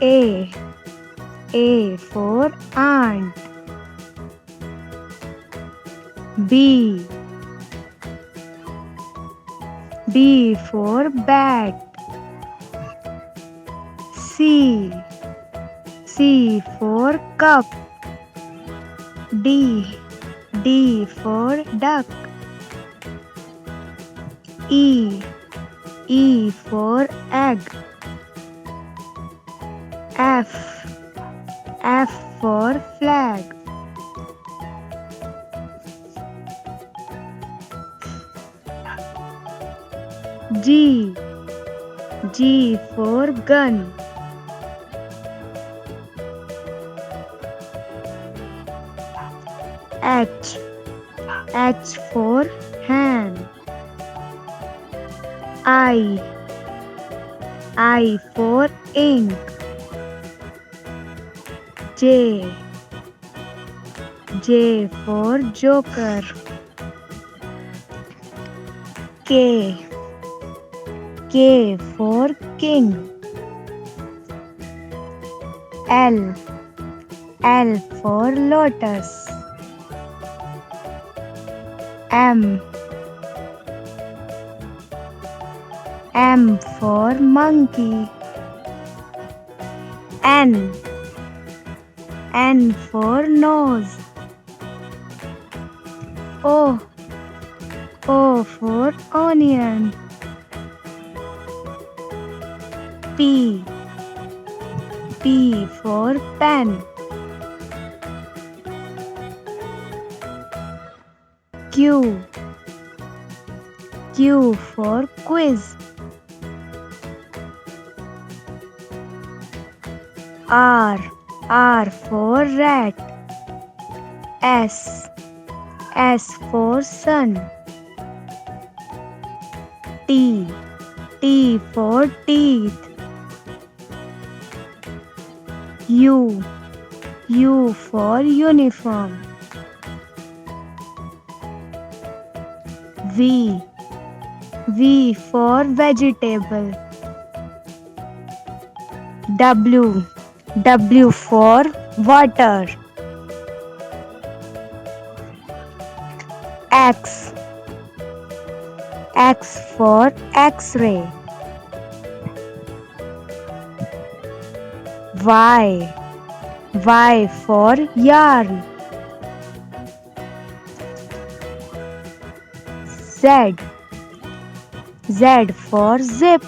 A. A for ant. B. B for bat. C. C for cup. D. D for duck. E. E for egg. F. F for flag. G. G for gun. H. H for hand. I. I for ink. J. J for joker. K. K for king. L. L for lotus. M. M for monkey. N. N for nose. O. O for onion. P. P for pen. Q. Q for quiz. R. R for rat. S. S for sun. T. T for teeth. U. U for uniform. V. V for vegetable. W. W for water. X. X for X-ray. Y. Y for yarn. Z. Z for zip.